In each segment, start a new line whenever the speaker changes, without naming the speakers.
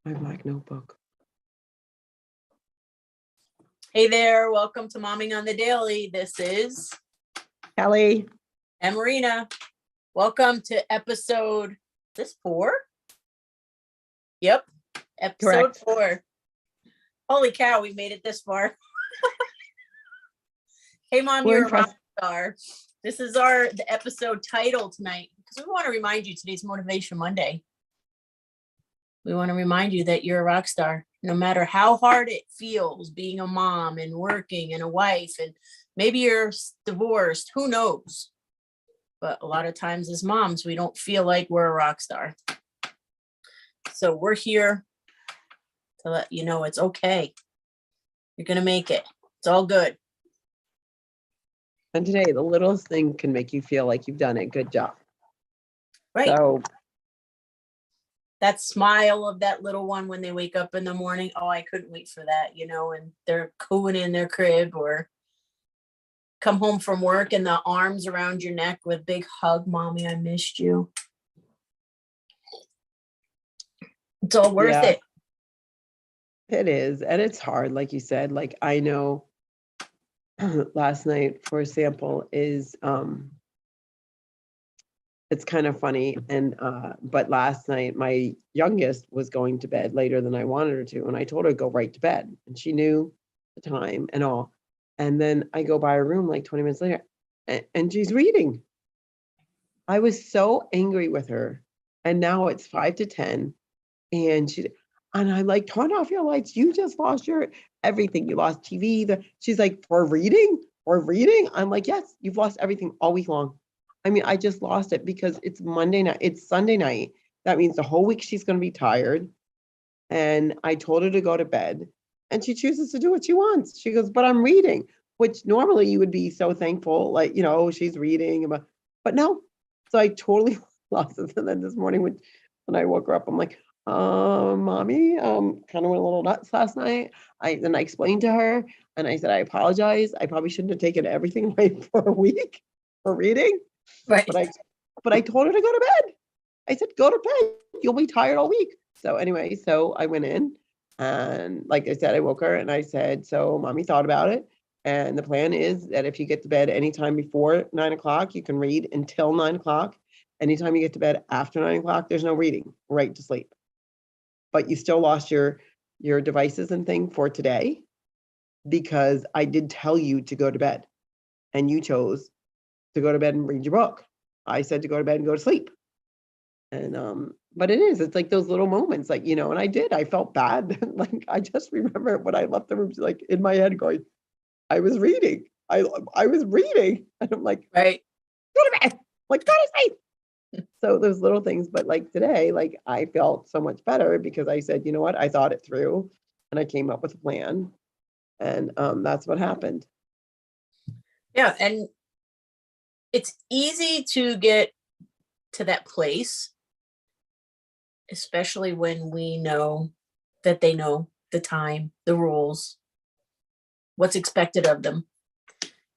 My black notebook.
Hey there, welcome to Momming on the Daily. This is
Kelly.
and Marina. Welcome to episode, is this 4? Yep, episode
Correct.
4. Holy cow, we made it this far. Hey Mom,
We're
you're
impressed.
a rock star. This is the episode title tonight because we want to remind you today's Motivation Monday. We want to remind you that you're a rock star. No matter how hard it feels being a mom and working and a wife, and maybe you're divorced, who knows? But a lot of times as moms, we don't feel like we're a rock star. So we're here to let you know it's okay. You're going to make it. It's all good.
And today, the littlest thing can make you feel like you've done it. Good job.
Right.
So
That smile of that little one when they wake up in the morning. Oh, I couldn't wait for that, and they're cooing in their crib or come home from work and the arms around your neck with big hug. Mommy, I missed you. It's all worth it.
it is. And it's hard, like you said. Like I know last night, for example, is it's kind of funny. And but last night my youngest was going to bed later than I wanted her to. And I told her to go right to bed. And she knew the time and all. And then I go by her room like 20 minutes later and she's reading. I was so angry with her. And now it's 5 to 10. And I'm like, turn off your lights. You just lost your everything. You lost TV. She's like, for reading? For reading? I'm like, yes, you've lost everything all week long. I mean, I just lost it because it's Monday night. It's Sunday night. That means the whole week she's going to be tired. And I told her to go to bed. And she chooses to do what she wants. She goes, but I'm reading, which normally you would be so thankful, like, she's reading. But no. So I totally lost it. And then this morning when I woke her up, I'm like, mommy, kind of went a little nuts last night. Then I explained to her and I said, I apologize. I probably shouldn't have taken everything away for a week for reading.
Right.
But I told her to go to bed. I said, go to bed. You'll be tired all week. So anyway, so I went in and like I said, I woke her and I said, so mommy thought about it. And the plan is that if you get to bed anytime before 9 o'clock, you can read until 9 o'clock. Anytime you get to bed after 9 o'clock, there's no reading, right to sleep. But you still lost your devices and thing for today because I did tell you to go to bed and you chose to go to bed and read your book. I said to go to bed and go to sleep. And but it's like those little moments, like, and I did, I felt bad. Like I just remember when I left the room, like in my head going, I was reading. I was reading. And I'm like,
right.
Go to bed. Like, go to sleep. So those little things, but like today, like I felt so much better because I said, you know what, I thought it through and I came up with a plan. And that's what happened.
Yeah. And it's easy to get to that place, especially when we know that they know the time, the rules, what's expected of them.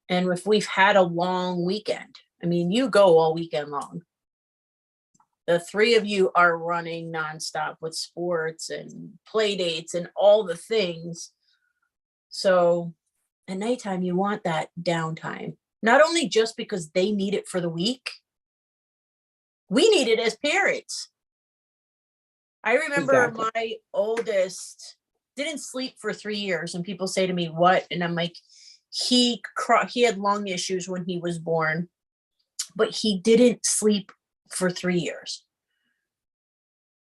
And if we've had a long weekend, I mean, you go all weekend long. The 3 of you are running nonstop with sports and play dates and all the things. So at nighttime, you want that downtime, not only just because they need it for the week, we need it as parents. I remember
Exactly.
my oldest didn't sleep for 3 years and people say to me, what? And I'm like, he had lung issues when he was born, but he didn't sleep for 3 years.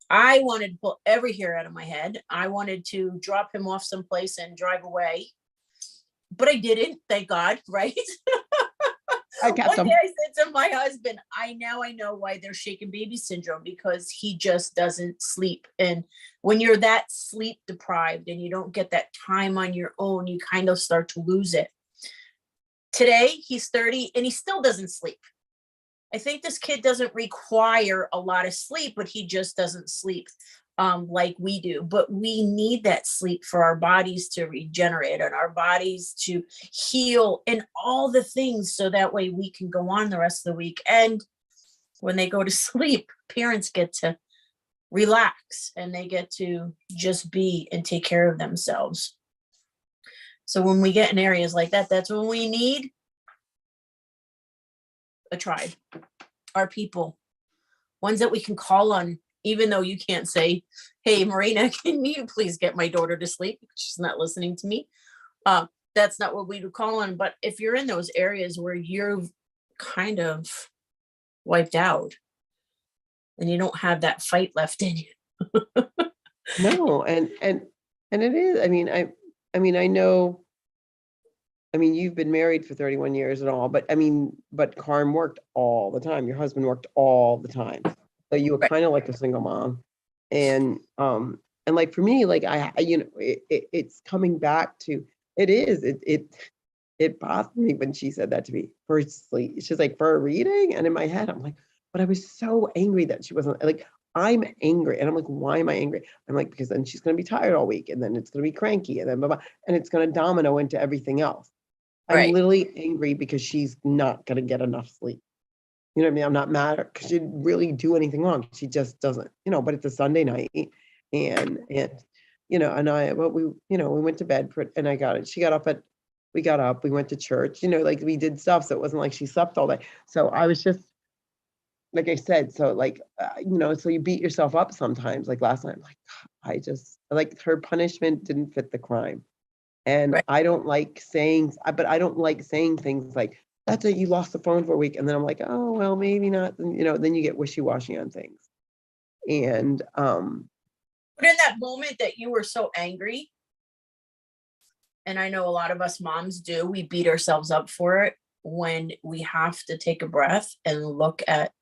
I wanted to pull every hair out of my head. I wanted to drop him off someplace and drive away, but I didn't, thank God, right?
I kept
One
them.
day I said to my husband, I know why they're shaken baby syndrome, because he just doesn't sleep. And when you're that sleep deprived and you don't get that time on your own, you kind of start to lose it. Today, he's 30 and he still doesn't sleep. I think this kid doesn't require a lot of sleep, but he just doesn't sleep like we do. But we need that sleep for our bodies to regenerate and our bodies to heal and all the things, so that way we can go on the rest of the week. And when they go to sleep, parents get to relax and they get to just be and take care of themselves. So when we get in areas like that, that's when we need a tribe, our people, ones that we can call on, even though you can't say, hey, Marina, can you please get my daughter to sleep? She's not listening to me. That's not what we would call on. But if you're in those areas where you're kind of wiped out and you don't have that fight left in you.
No, and it is, I mean, I know, I mean, you've been married for 31 years and all, but I mean, but Carm worked all the time. Your husband worked all the time. So you were
Right.
kind of like a single mom. And like for me, like you know, it's coming back to, it bothered me when she said that to me for sleep. She's like, for reading? And in my head, I'm like, but I was so angry that she wasn't like, I'm angry. And I'm like, why am I angry? I'm like, because then she's going to be tired all week and then it's going to be cranky and then blah, blah, and it's going to domino into everything else. I'm
Right.
literally angry because she's not going to get enough sleep. You know what I mean? I'm not mad because she didn't really do anything wrong. She just doesn't, you know, but it's a Sunday night and, you know, and we went to bed and I got it. We got up, we went to church, you know, like we did stuff. So it wasn't like she slept all day. So I was just, like I said, so like, you know, so you beat yourself up sometimes. Like last night, I'm like, I just, like her punishment didn't fit the crime. And
Right.
I don't like saying, but I don't like saying things like, that's it, you lost the phone for a week. And then I'm like, oh, well, maybe not. You know, then you get wishy-washy on things. And
But in that moment that you were so angry, and I know a lot of us moms do, we beat ourselves up for it when we have to take a breath and look at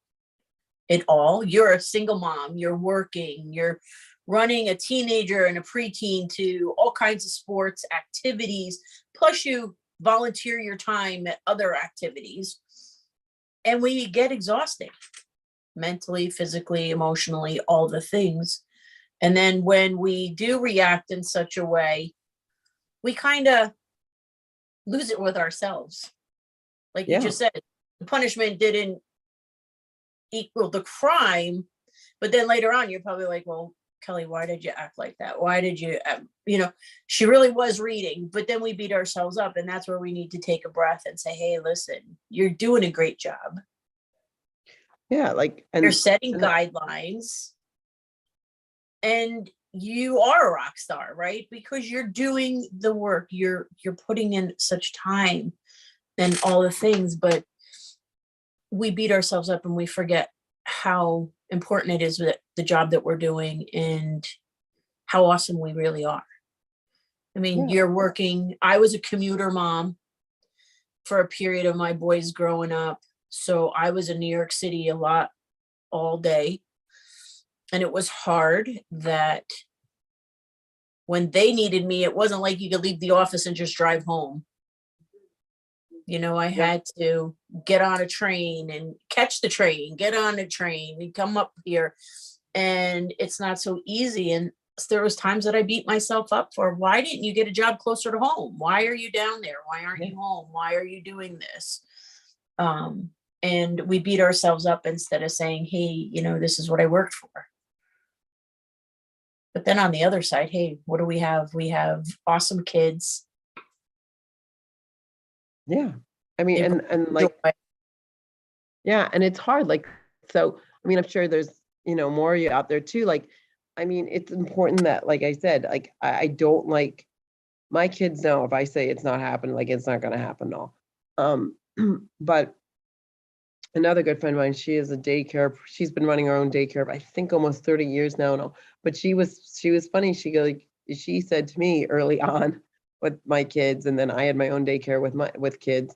it all. You're a single mom, you're working, you're running a teenager and a preteen to all kinds of sports activities, plus you volunteer your time at other activities. And we get exhausting mentally, physically, emotionally, all the things. And then when we do react in such a way, we kind of lose it with ourselves. Like you
yeah,
just said, the punishment didn't equal the crime. But then later on, you're probably like, well, Kelly, why did you act like that? Why did you, you know, she really was reading, but then we beat ourselves up. And that's where we need to take a breath and say, hey, listen, you're doing a great job.
yeah, like,
You're
and,
setting
and
guidelines and you are a rock star, right? Because you're doing the work, you're putting in such time and all the things, but we beat ourselves up and we forget how important it is that the job that we're doing and how awesome we really are. I mean,
yeah,
you're working. I was a commuter mom for a period of my boys growing up. So I was in New York City a lot all day. And it was hard that when they needed me, it wasn't like you could leave the office and just drive home. You know, I
yeah,
had to get on a train and catch the train, get on a train and come up here. And it's not so easy. And there was times that I beat myself up for, why didn't you get a job closer to home? Why are you down there? Why aren't
yeah,
you home? Why are you doing this? And we beat ourselves up instead of saying, hey, you know, this is what I worked for. But then on the other side, hey, what do we have? We have awesome kids.
yeah. I mean,
They bring
and like,
joy.
yeah, and it's hard. Like, so, I mean, I'm sure there's, you know, more of you out there too. Like, I mean, it's important that, like I said, like, I don't like, my kids know if I say it's not happening, like, it's not going to happen. No. But another good friend of mine, she is a daycare, she's been running her own daycare, I think almost 30 years now. No, but she was funny. She said to me early on with my kids, and then I had my own daycare with kids.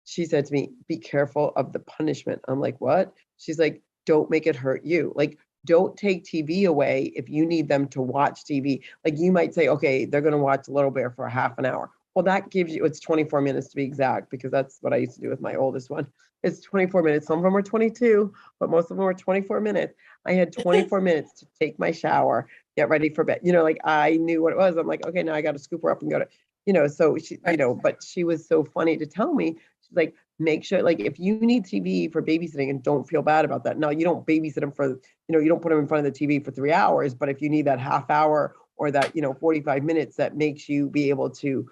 She said to me, be careful of the punishment. I'm like, what? She's like, don't make it hurt you. Like, don't take TV away if you need them to watch TV. Like, you might say, okay, they're going to watch Little Bear for a half an hour. Well, that gives you, it's 24 minutes to be exact, because that's what I used to do with my oldest one. It's 24 minutes. Some of them are 22, but most of them are 24 minutes. I had 24 minutes to take my shower, get ready for bed. You know, like, I knew what it was. I'm like, okay, now I got to scoop her up and go to, you know, so she, you
Right.
know, but she was so funny to tell me. She's like, make sure, like, if you need TV for babysitting, and don't feel bad about that. No, you don't babysit them for, you don't put them in front of the TV for 3 hours, but if you need that half hour or that, 45 minutes that makes you be able to,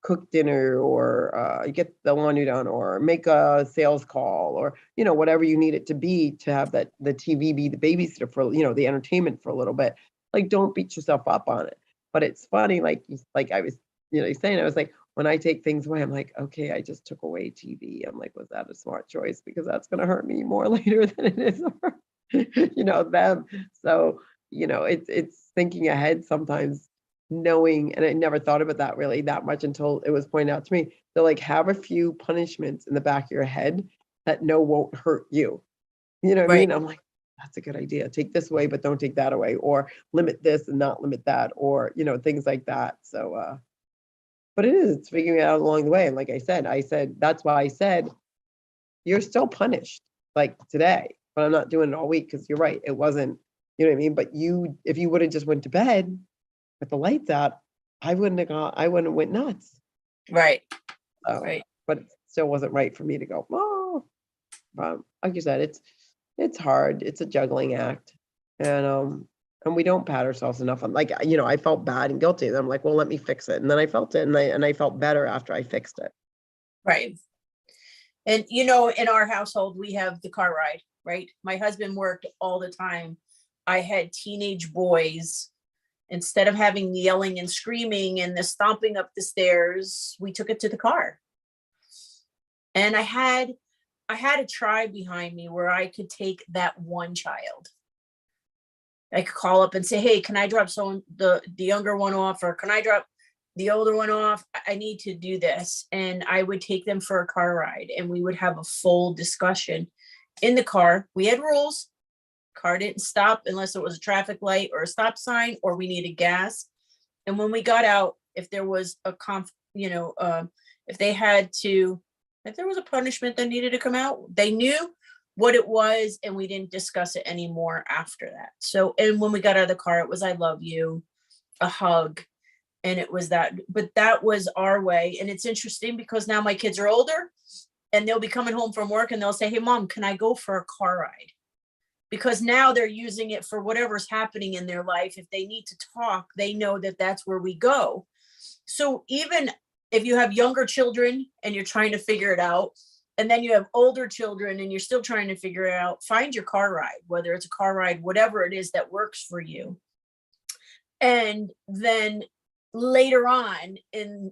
cook dinner or get the laundry done or make a sales call or, whatever you need it to be to have that, the TV be the babysitter for, the entertainment for a little bit. Like, don't beat yourself up on it. But it's funny, like, I was, saying, I was like, when I take things away, I'm like, okay, I just took away TV. I'm like, was that a smart choice? Because that's going to hurt me more later than it is for, them. So, it's thinking ahead sometimes, knowing, and I never thought about that really that much until it was pointed out to me. So like, have a few punishments in the back of your head that won't hurt you. You know what I
Right.
mean? I'm like, that's a good idea. Take this away, but don't take that away, or limit this and not limit that, or, things like that. So, but it's figuring it out along the way. And like I said, that's why I said, you're still punished like today, but I'm not doing it all week because you're right. It wasn't, you know what I mean? But if you would have just went to bed with the lights out, I wouldn't have went nuts.
Right.
So,
Right.
but it still wasn't right for me to go, oh, like you said, it's hard. It's a juggling act. And we don't pat ourselves enough on, like, I felt bad and guilty. And I'm like, well, let me fix it. And then I felt it, and I felt better after I fixed it.
Right. And in our household, we have the car ride, right? My husband worked all the time. I had teenage boys. Instead of having the yelling and screaming and the stomping up the stairs, we took it to the car. And I had a tribe behind me where I could take that one child. I could call up and say, hey, can I drop the younger one off, or can I drop the older one off? I need to do this. And I would take them for a car ride, and we would have a full discussion in the car. We had rules. Car didn't stop unless it was a traffic light or a stop sign, or we needed gas. And when we got out, if there was a if there was a punishment that needed to come out, they knew what it was, and we didn't discuss it anymore after that. So, and when we got out of the car, it was, I love you, a hug. And it was that, but that was our way. And it's interesting because now my kids are older, and they'll be coming home from work and they'll say, hey, Mom, can I go for a car ride? Because now they're using it for whatever's happening in their life. If they need to talk, they know that that's where we go. So even if you have younger children and you're trying to figure it out, and then you have older children and you're still trying to figure it out, find your car ride, whether it's a car ride, whatever it is that works for you. And then later on,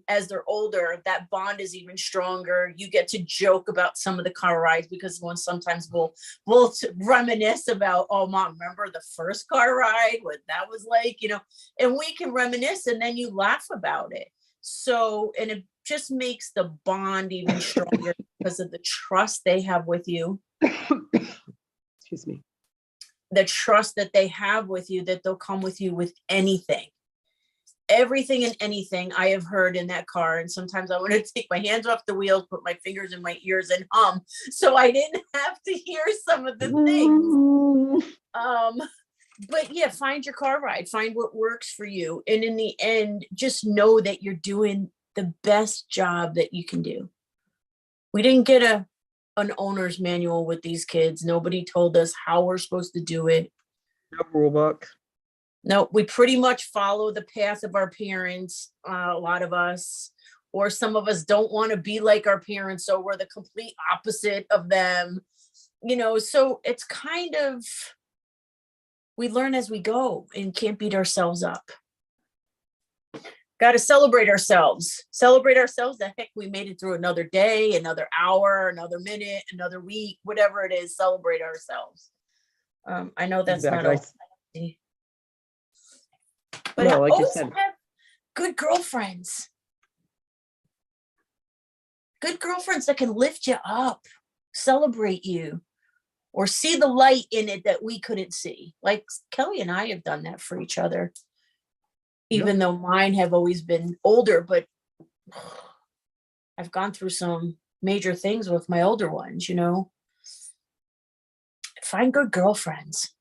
as they're older, that bond is even stronger. You get to joke about some of the car rides, because sometimes we'll reminisce about, oh, Mom, remember the first car ride, what that was like, and we can reminisce, and then you laugh about it. So, and it just makes the bond even stronger because of the trust they have with you.
Excuse me.
The trust that they have with you, that they'll come with you with anything. Everything and anything I have heard in that car. And sometimes I want to take my hands off the wheels, put my fingers in my ears and hum, so I didn't have to hear some of the things. But yeah, find your car ride, find what works for you. And in the end, just know that you're doing the best job that you can do. We didn't get an owner's manual with these kids. Nobody told us how we're supposed to do it.
No rule book.
No, we pretty much follow the path of our parents, a lot of us, or some of us don't want to be like our parents, so we're the complete opposite of them. So it's kind of, we learn as we go and can't beat ourselves up. Got to celebrate ourselves. The heck, we made it through another day, another hour, another minute, another week, whatever it is. Celebrate ourselves. I know that's
Exactly.
not always. But
No, like you
always
said.
have good girlfriends. Good girlfriends that can lift you up, celebrate you, or see the light in it that we couldn't see. Like Kelly and I have done that for each other. Even though mine have always been older, but I've gone through some major things with my older ones, Find good girlfriends.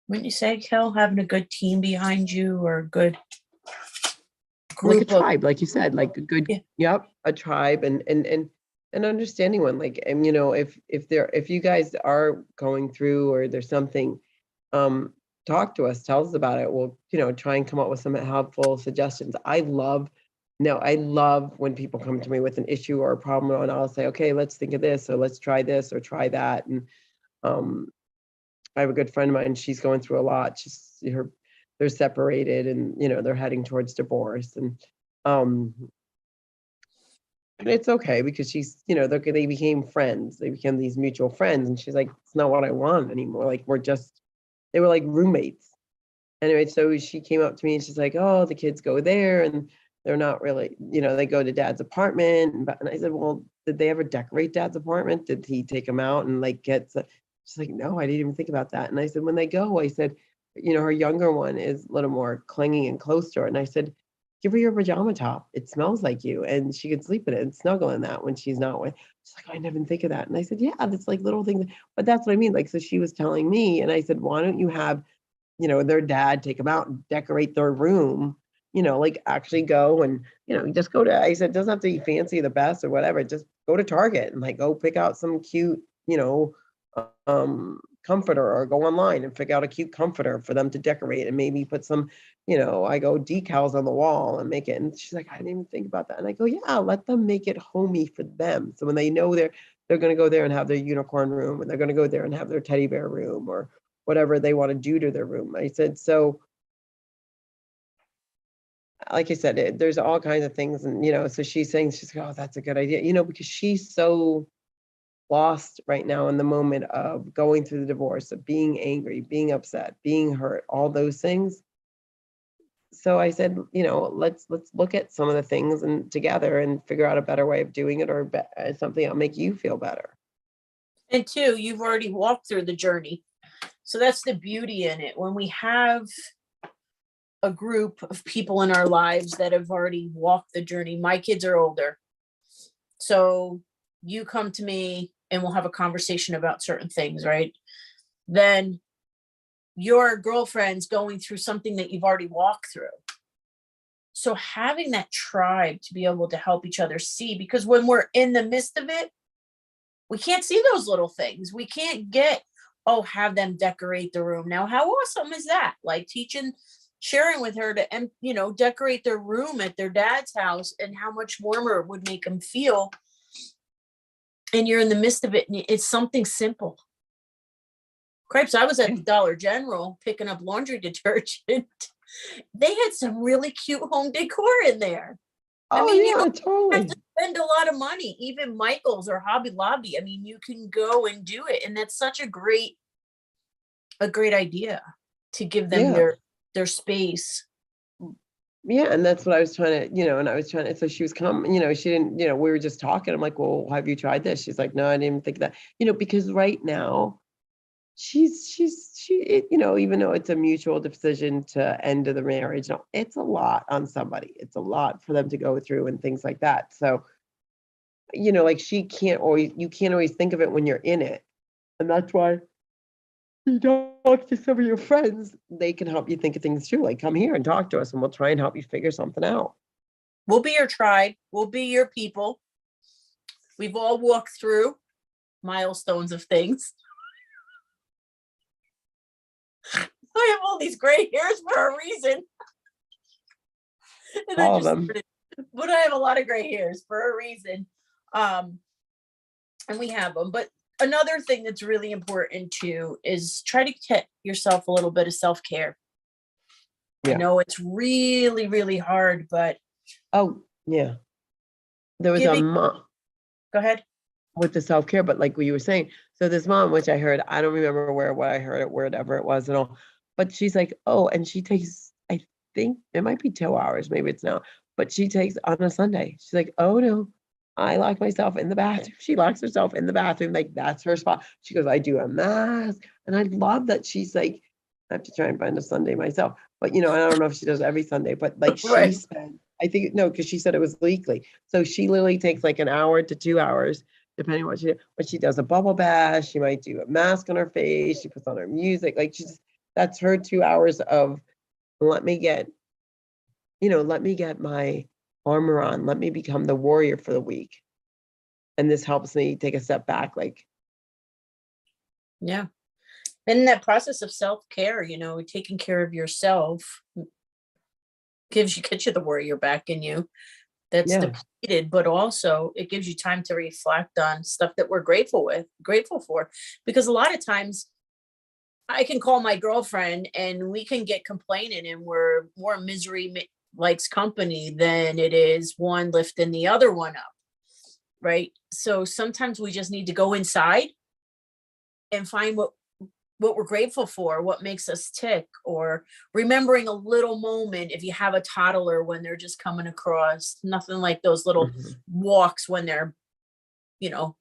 Wouldn't you say, Kel, having a good team behind you, or a good
like a
group of,
tribe, like you said, like a good,
yeah,
yep, a tribe and an understanding one. Like, and if you guys are going through or there's something, talk to us, tell us about it. We'll, try and come up with some helpful suggestions. I love when people come to me with an issue or a problem, and I'll say, okay, let's think of this, or let's try this or try that. And um, I have a good friend of mine, she's going through a lot. They're separated and, they're heading towards divorce. Um, and it's okay because they became friends. They became these mutual friends. And she's like, it's not what I want anymore. Like, they were like roommates. Anyway, so she came up to me and she's like, oh, the kids go there and they're not really, they go to dad's apartment. And I said, well, did they ever decorate dad's apartment? Did he take them out and like she's like, no, I didn't even think about that. And I said, when they go, I said, her younger one is a little more clingy and close to her. And I said, give her your pajama top. It smells like you. And she can sleep in it and snuggle in that when she's not with. She's like, I never even think of that. And I said, yeah, that's like little things. But that's what I mean. Like, so she was telling me, and I said, why don't you have, their dad take them out and decorate their room, like actually go and, just go to, I said, it doesn't have to be fancy, the best or whatever. Just go to Target and like go pick out some cute, comforter, or go online and figure out a cute comforter for them to decorate and maybe put some, I go decals on the wall and make it. And she's like, I didn't even think about that. And I go, yeah, let them make it homey for them. So when they know they're going to go there and have their unicorn room, and they're going to go there and have their teddy bear room or whatever they want to do to their room. I said, so like I said, there's all kinds of things. And, so she's like, oh, that's a good idea, because she's so lost right now in the moment of going through the divorce, of being angry, being upset, being hurt, all those things. So I said, let's look at some of the things and together and figure out a better way of doing it, or something that'll make you feel better.
and two, you've already walked through the journey. So that's the beauty in it. When we have a group of people in our lives that have already walked the journey, my kids are older. So you come to me and we'll have a conversation about certain things, right? Then your girlfriend's going through something that you've already walked through. So having that tribe to be able to help each other see, because when we're in the midst of it, we can't see those little things. We can't have them decorate the room. Now, how awesome is that? Like sharing with her to, decorate their room at their dad's house, and how much warmer it would make them feel. And you're in the midst of it, and it's something simple. Cripes, I was at the Dollar General picking up laundry detergent. They had some really cute home decor in there. You don't have to spend a lot of money, even Michael's or Hobby Lobby. You can go and do it. And that's such a great idea to give them their space.
Yeah. And that's what I was trying to, so she was coming, she didn't, we were just talking. I'm like, well, have you tried this? She's like, no, I didn't even think of that, because right now even though it's a mutual decision to end the marriage, it's a lot on somebody. It's a lot for them to go through and things like that. So, like you can't always think of it when you're in it. And that's why you talk to some of your friends. They can help you think of things too. Like, come here and talk to us and we'll try and help you figure something out.
We'll be your tribe. We'll be your people. We've all walked through milestones of things. I have all these gray hairs for a reason. And
all of them.
But I have a lot of gray hairs for a reason. And we have them. But another thing that's really important too is try to get yourself a little bit of self-care. Yeah. I know it's really, really hard, but
oh yeah. There was a mom.
Go ahead.
With the self-care, but like what you were saying, so this mom, which I heard, I don't remember what I heard it, wherever it was and all, but she's like, oh, and she takes, I think it might be 2 hours, maybe it's now, but she takes on a Sunday. She's like, oh no, I lock myself in the bathroom. She locks herself in the bathroom, like that's her spot. She goes, I do a mass, and I love that she's like, I have to try and find a Sunday myself, but I don't know if she does every Sunday, but like she spent, I think, no, because she said it was weekly, so she literally takes like an hour to 2 hours. Depending on what she does, but she does a bubble bath, she might do a mask on her face, she puts on her music, like that's her 2 hours of let me get let me get my armor on. Let me become the warrior for the week. And this helps me take a step back. Like,
Yeah. And that process of self-care, taking care of yourself gets you the warrior back in you that's
yeah,
depleted, but also it gives you time to reflect on stuff that we're grateful for. Because a lot of times I can call my girlfriend and we can get complaining, and we're more misery likes company than it is one lifting the other one up. Right. So sometimes we just need to go inside and find what we're grateful for, what makes us tick, or remembering a little moment if you have a toddler when they're just coming across, nothing like those little
mhm,
walks when you know,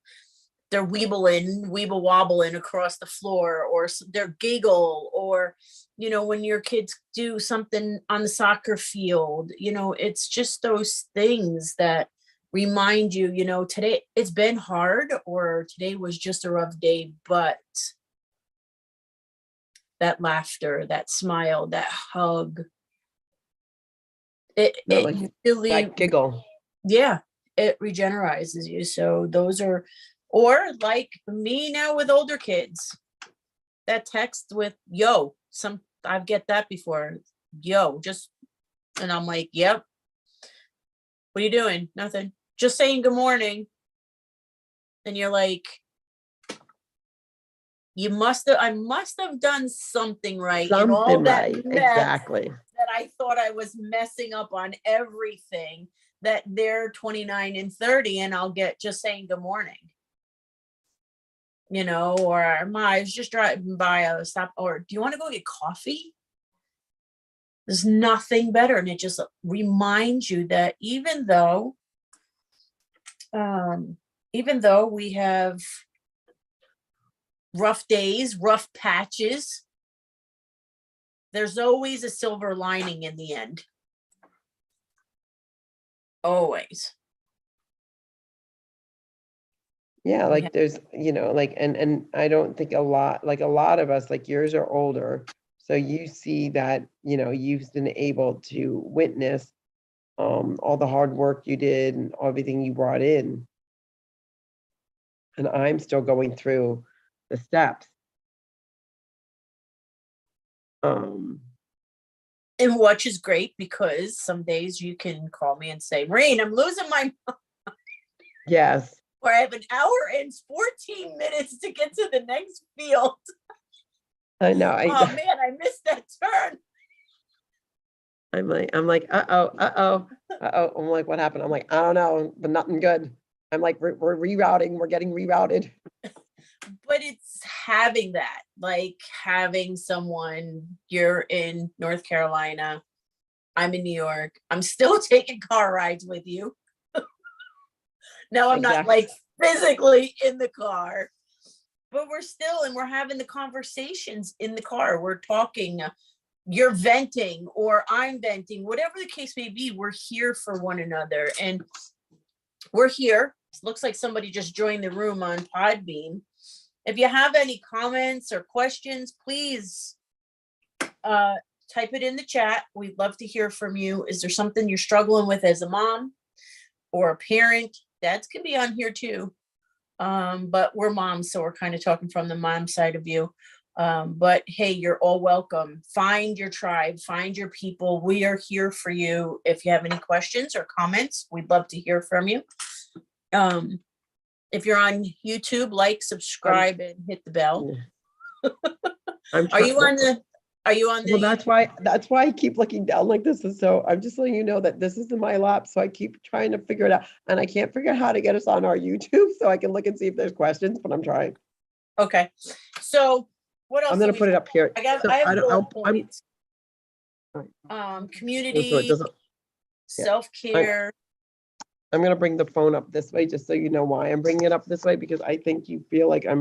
they're weeble wobbling across the floor, or they're giggle, or, when your kids do something on the soccer field, it's just those things that remind you, today it's been hard, or today was just a rough day, but that laughter, that smile, that hug, it
no,
it
like
really,
that giggle.
yeah, it regenerizes you. So those are, or like me now with older kids, that text with yo, I've get that before, yo, just, and I'm like, yep, what are you doing? Nothing, just saying good morning. And you're like, I must have done something right in all
Something
that
right.
mess
Exactly.
that I thought I was messing up on everything, that they're 29 and 30 and I'll get just saying good morning. Or I was just driving by a stop, or do you want to go get coffee? There's nothing better. And it just reminds you that even though we have rough days, rough patches, there's always a silver lining in the end. Always.
Yeah,
We have,
like there's, like, and I don't think a lot of us, like yours are older. So you see that, you've been able to witness all the hard work you did and everything you brought in. And I'm still going through the steps. Um,
and which is great, because some days you can call me and say, Maureen, I'm losing my,
yes,
or I have an hour and 14 minutes to get to the next field.
I know.
Oh man, I missed that turn.
I'm like, uh-oh. I'm like, what happened? I'm like, I don't know, but nothing good. I'm like, we're rerouting, we're getting rerouted.
But it's having that, like having someone, you're in North Carolina, I'm in New York, I'm still taking car rides with you. Now I'm not
Exactly.
like physically in the car, but we're having the conversations in the car. We're talking, you're venting or I'm venting, whatever the case may be, we're here for one another. And we're here. It looks like somebody just joined the room on Podbean. If you have any comments or questions, please type it in the chat. We'd love to hear from you. Is there something you're struggling with as a mom or a parent? Dads can be on here too. But we're moms, so we're kind of talking from the mom side of you. But hey, you're all welcome. Find your tribe, find your people. We are here for you. If you have any questions or comments, we'd love to hear from you. If you're on YouTube, like, subscribe, and hit the bell.
I'm
Are you on
trying.
the, are you on the?
Well, that's why I keep looking down like this. And so I'm just letting you know that this is in my lap. So I keep trying to figure it out. And I can't figure out how to get us on our YouTube so I can look and see if there's questions, but I'm trying.
Okay. So what else?
I'm gonna put it up here.
I have
I don't,
bullet
I'm,
points.
so it
Community,
doesn't, yeah.
self-care.
I'm gonna bring the phone up this way, just so you know why I'm bringing it up this way, because I think you feel like I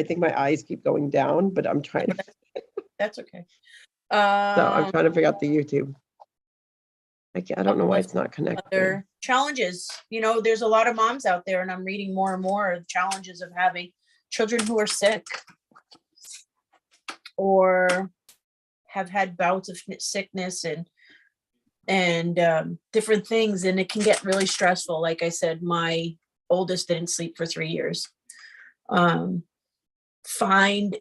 think my eyes keep going down, but I'm trying to,
That's okay.
so I'm trying to figure out the YouTube. I don't know why it's not connected.
Other challenges, there's a lot of moms out there, and I'm reading more and more of the challenges of having children who are sick or have had bouts of sickness, and and different things. And it can get really stressful. Like I said, my oldest didn't sleep for 3 years. Find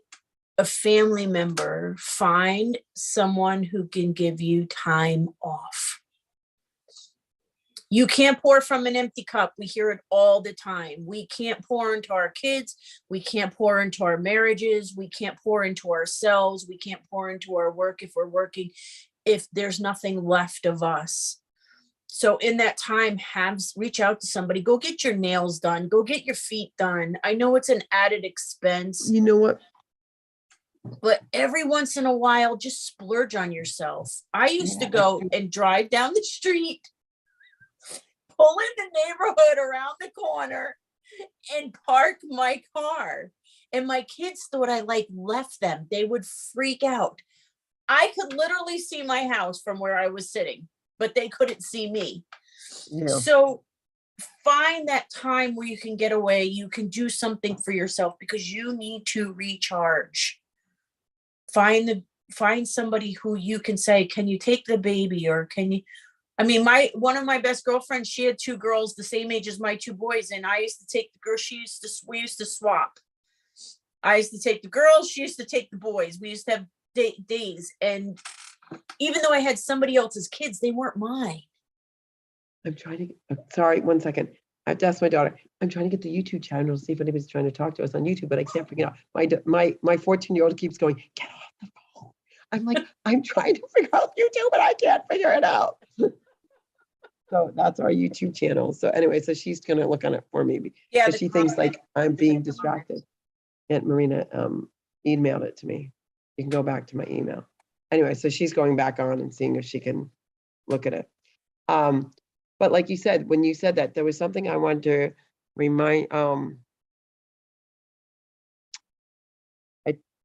a family member, find someone who can give you time off. You can't pour from an empty cup. We hear it all the time. We can't pour into our kids. We can't pour into our marriages. We can't pour into ourselves. We can't pour into our work if we're working, if there's nothing left of us. So in that time, reach out to somebody, go get your nails done, go get your feet done. I know it's an added expense.
You know what?
But every once in a while, just splurge on yourself. I used to go and drive down the street, pull in the neighborhood around the corner, and park my car. And my kids thought I left them. They would freak out. I could literally see my house from where I was sitting, but they couldn't see me.
Yeah.
So find that time where you can get away. You can do something for yourself because you need to recharge. Find somebody who you can say, can you take the baby, or can you, I mean, one of my best girlfriends, she had 2 girls the same age as my 2 boys. And I used to take the girls, we used to swap. I used to take the girls, she used to take the boys. We used to have days. And even though I had somebody else's kids, they weren't mine.
I'm trying to, sorry, 1 second. I have to ask my daughter. I'm trying to get the YouTube channel to see if anybody's trying to talk to us on YouTube, but I can't figure it out. My 14-year-old keeps going, get off the phone. I'm like, I'm trying to figure out YouTube, but I can't figure it out. So that's our YouTube channel. So anyway, so she's gonna look on it for me.
Yeah,
because she thinks like I'm being distracted. Aunt Marina emailed it to me. You can go back to my email. Anyway, so she's going back on and seeing if she can look at it. But like you said, when you said that, there was something I wanted to remind.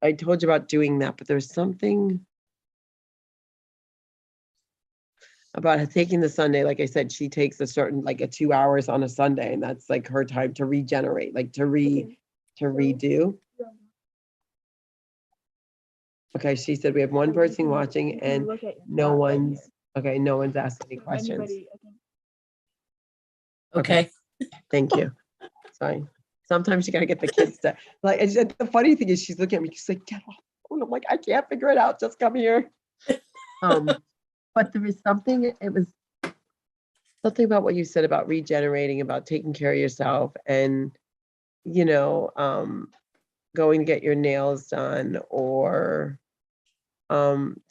I told you about doing that, but there's something about taking the Sunday. Like I said, she takes a certain, like a 2 hours on a Sunday, and that's like her time to regenerate, like to redo. Okay, she said we have one person watching and no one's asked any questions.
Okay.
Thank you. Sorry. Sometimes you gotta get the kids to, like, and the funny thing is she's looking at me, she's like, get off. And I'm like, I can't figure it out, just come here. But there was something, it was something about what you said about regenerating, about taking care of yourself, and, you know, going to get your nails done, or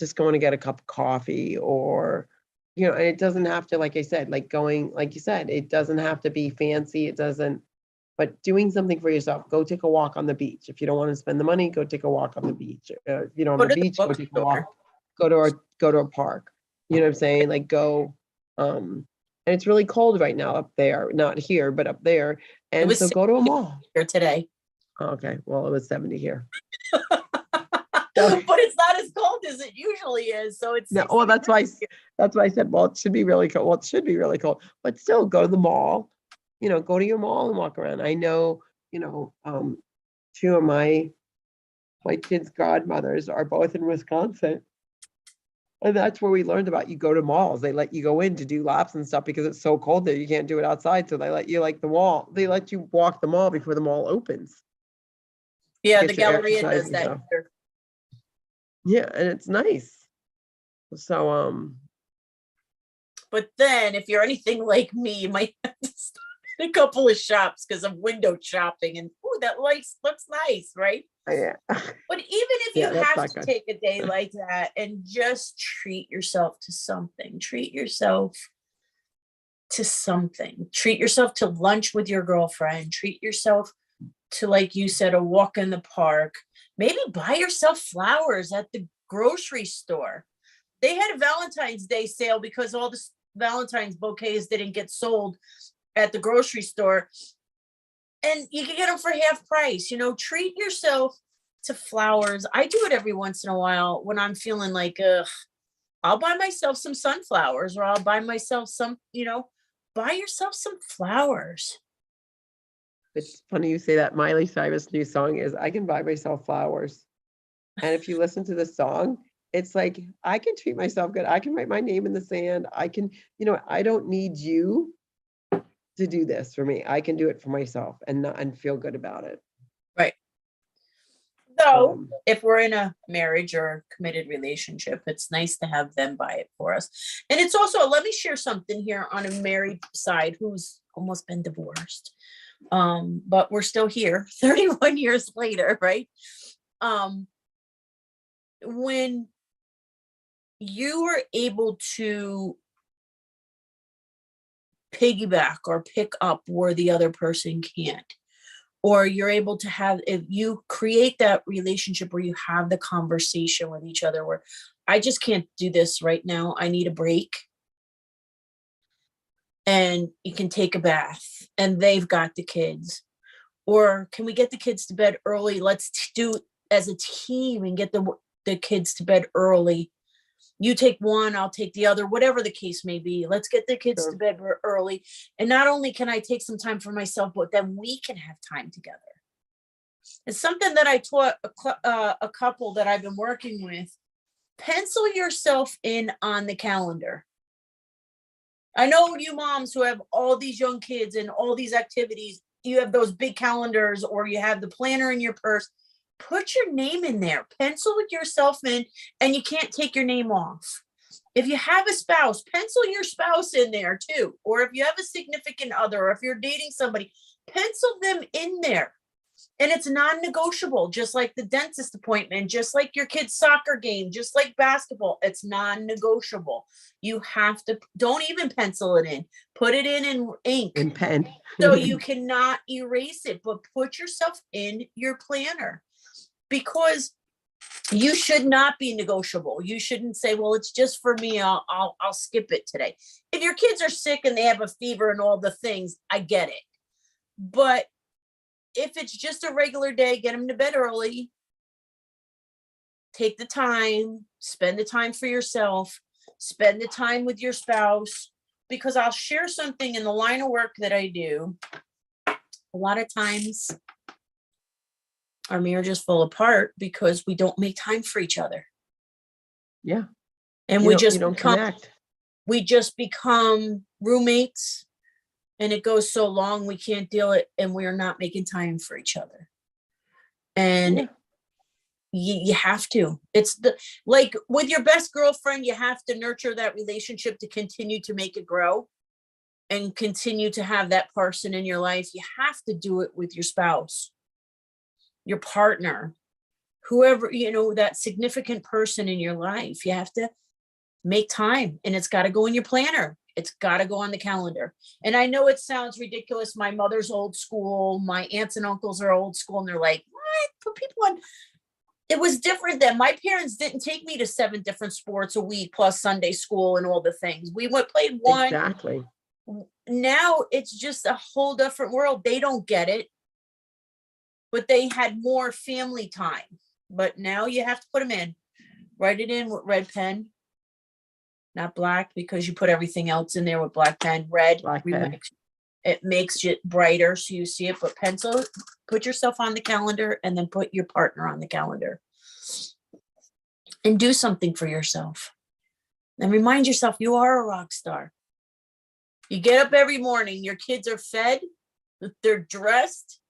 just going to get a cup of coffee, or, you know, and it doesn't have to, like I said, like going, like you said, it doesn't have to be fancy. It doesn't, but doing something for yourself. Go take a walk on the beach. If you don't want to spend the money, go take a walk on the beach. If you don't have a beach, go take a walk. Go to a park. You know what I'm saying? Like go, and it's really cold right now up there, not here, but up there. And so go to a mall.
Here today.
Okay, well, it was 70 here.
But it's not as cold as it usually is. So it's
no. Well, that's why I said, well, it should be really cold. Well, it should be really cold, but still go to the mall. You know, go to your mall and walk around. I know, you know, 2 of my kids' godmothers are both in Wisconsin. And that's where we learned about, you go to malls. They let you go in to do laps and stuff because it's so cold there. You can't do it outside. So they let you, like, the mall. They let you walk the mall before the mall opens.
Yeah, the Galleria does that here.
Yeah, and it's nice. So,
but then if you're anything like me, you might have to stop in a couple of shops because of window shopping, and oh, that looks nice, right?
Yeah.
But even if you have to take a day like that and just treat yourself to something, treat yourself to lunch with your girlfriend, treat yourself to, like you said, a walk in the park, maybe buy yourself flowers at the grocery store. They had a Valentine's Day sale because all the Valentine's bouquets didn't get sold at the grocery store. And you can get them for half price. You know, treat yourself to flowers. I do it every once in a while when I'm feeling like, I'll buy myself some sunflowers, or I'll buy myself some, you know, buy yourself some flowers.
It's funny you say that. Miley Cyrus' new song is I Can Buy Myself Flowers. And if you listen to the song, it's like, I can treat myself good. I can write my name in the sand. I can, I don't need you to do this for me. I can do it for myself and feel good about it.
Right. So
Um,
if we're in a marriage or committed relationship, it's nice to have them buy it for us. And it's also, let me share something here on a married side who's almost been divorced. But we're still here 31 years later, right? When you are able to piggyback or pick up where the other person can't, or you're able to have, if you create that relationship where you have the conversation with each other where I just can't do this right now, I need a break, and you can take a bath and they've got the kids, or can we get the kids to bed early, let's do as a team and get the kids to bed early. You take one, I'll take the other, whatever the case may be. Let's get the kids to
Sure.
bed early. And not only can I take some time for myself, but then we can have time together. It's something that I taught a couple that I've been working with. Pencil yourself in on the calendar. I know you moms who have all these young kids and all these activities, you have those big calendars or you have the planner in your purse. Put your name in there, pencil yourself in, and you can't take your name off. If you have a spouse, pencil your spouse in there too. Or if you have a significant other, or if you're dating somebody, pencil them in there. And it's non-negotiable, just like the dentist appointment, just like your kid's soccer game, just like basketball. It's non-negotiable. You have to, don't even pencil it in. Put it in ink.
And pen.
So you cannot erase it, but put yourself in your planner, because you should not be negotiable. You shouldn't say, well, it's just for me. I'll skip it today. If your kids are sick and they have a fever and all the things, I get it. But if it's just a regular day, get them to bed early. Take the time, spend the time for yourself, spend the time with your spouse, because I'll share something in the line of work that I do. A lot of times our marriages fall apart because we don't make time for each other.
Yeah.
And
You
we
don't,
just
you don't
become,
connect.
we just become roommates, and it goes so long we can't deal it, and we are not making time for each other. And
Yeah.
you have to. It's like with your best girlfriend, you have to nurture that relationship to continue to make it grow and continue to have that person in your life. You have to do it with your spouse, your partner, whoever, that significant person in your life. You have to make time, and it's got to go in your planner. It's got to go on the calendar. And I know it sounds ridiculous. My mother's old school. My aunts and uncles are old school, and they're like, what? Put people on. It was different then. My parents didn't take me to 7 different sports a week plus Sunday school and all the things. We played one.
Exactly.
Now it's just a whole different world. They don't get it, but they had more family time. But now you have to put them in. Write it in with red pen, not black, because you put everything else in there with black pen. Red,
Black pen.
it makes it brighter so you see it. But pencil, put yourself on the calendar, and then put your partner on the calendar. And do something for yourself. And remind yourself you are a rock star. You get up every morning, your kids are fed, they're dressed,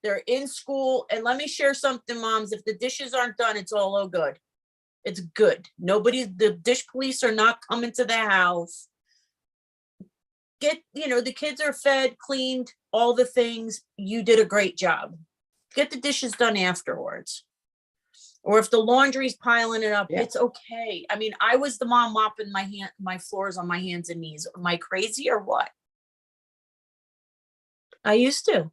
they're in school. And let me share something, moms. If the dishes aren't done, it's all good. It's good. The dish police are not coming to the house. The kids are fed, cleaned, all the things. You did a great job. Get the dishes done afterwards. Or if the laundry's piling it up,
Yeah.
It's okay. I mean, I was the mom mopping my floors on my hands and knees. Am I crazy or what? I used to.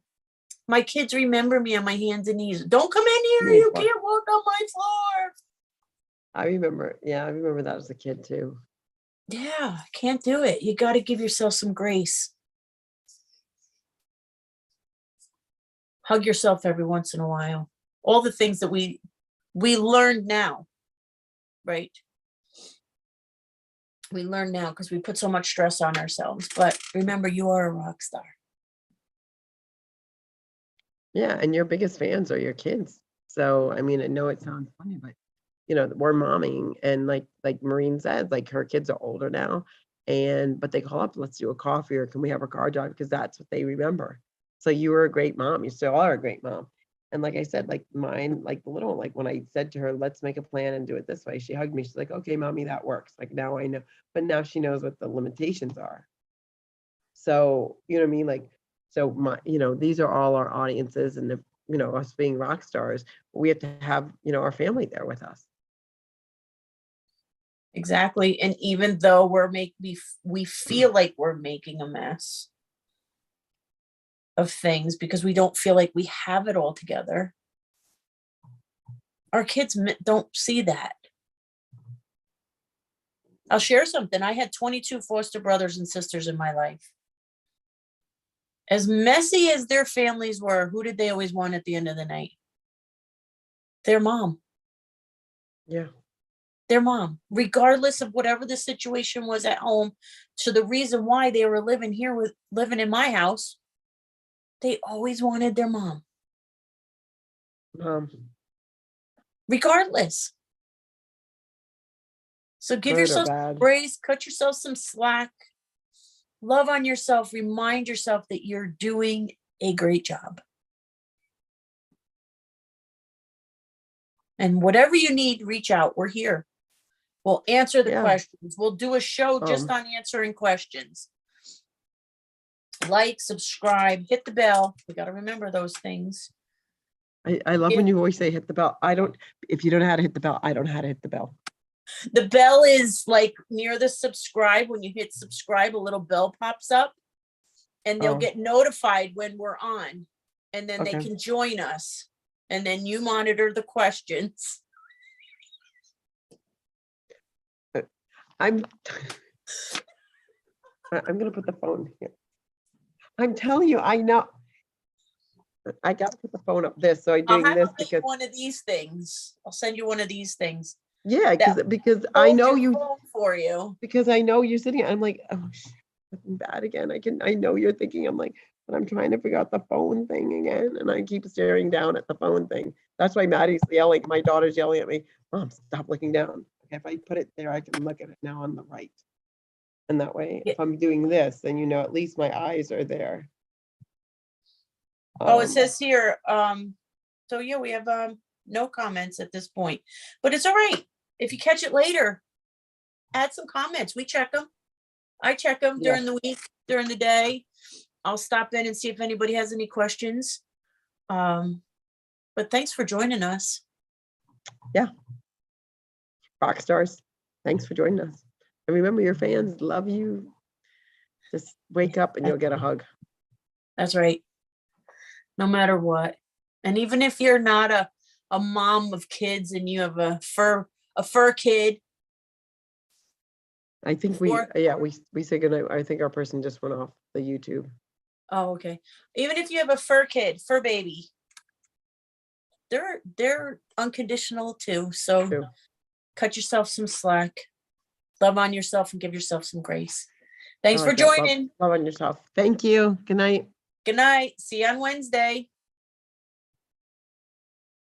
My kids remember me on my hands and knees. Don't come in here. You can't walk on my floor.
I remember that as a kid too.
Yeah, can't do it. You got to give yourself some grace. Hug yourself every once in a while. All the things that we learned now, right? We learn now because we put so much stress on ourselves. But remember, you are a rock star.
Yeah, and your biggest fans are your kids. So, I mean, I know it sounds funny, but we're momming, and like Maureen said, like her kids are older now, but they call up, let's do a coffee, or can we have a car drive? Because that's what they remember. So you were a great mom. You still are a great mom. And like I said, like mine, like the little one, like when I said to her, let's make a plan and do it this way, she hugged me. She's like, okay, mommy, that works. Like now I know, but now she knows what the limitations are. So, you know what I mean? Like, so these are all our audiences, and us being rock stars, we have to have, our family there with us.
Exactly. And even though we feel like we're making a mess of things because we don't feel like we have it all together, our kids don't see that. I'll share something. I had 22 foster brothers and sisters in my life. As messy as their families were, who did they always want at the end of the night? Their mom.
Yeah.
Their mom, regardless of whatever the situation was at home. So the reason why they were living in my house, they always wanted their mom. Regardless. So give yourself grace, cut yourself some slack, love on yourself, remind yourself that you're doing a great job. And whatever you need, reach out. We're here. We'll answer the questions. We'll do a show just on answering questions. Like, subscribe, hit the bell. We got to remember those things.
I love when you always say hit the bell. If you don't know how to hit the bell, I don't know how to hit the bell.
The bell is like near the subscribe. When you hit subscribe, a little bell pops up and they'll get notified when we're on, and then they can join us, and then you monitor the questions. I'm gonna put the phone here. I'm telling you, I know. I got to put the phone up this, so I'm doing this because one of these things. I'll send you one of these things.
Yeah, because I know you
for you.
Because I know you're sitting. I'm like, oh, I'm bad again. I know you're thinking. I'm like, but I'm trying to figure out the phone thing again, and I keep staring down at the phone thing. That's why Maddie's yelling. My daughter's yelling at me. Mom, stop looking down. If I put it there, I can look at it now on the right. And that way, if I'm doing this, then at least my eyes are there.
It says here, so yeah, we have no comments at this point, but it's all right. If you catch it later, add some comments. We check them. I check them during the week, during the day. I'll stop in and see if anybody has any questions. But thanks for joining us.
Yeah. Rock stars, thanks for joining us. And remember, your fans love you. Just wake up and you'll get a hug.
That's right. No matter what. And even if you're not a mom of kids and you have a fur kid.
I think we say goodnight. I think our person just went off the YouTube.
Oh, okay. Even if you have a fur baby, they're unconditional too. So cut yourself some slack, love on yourself, and give yourself some grace. Thanks for joining.
Love on yourself. Thank you. Good night.
Good night. See you on Wednesday.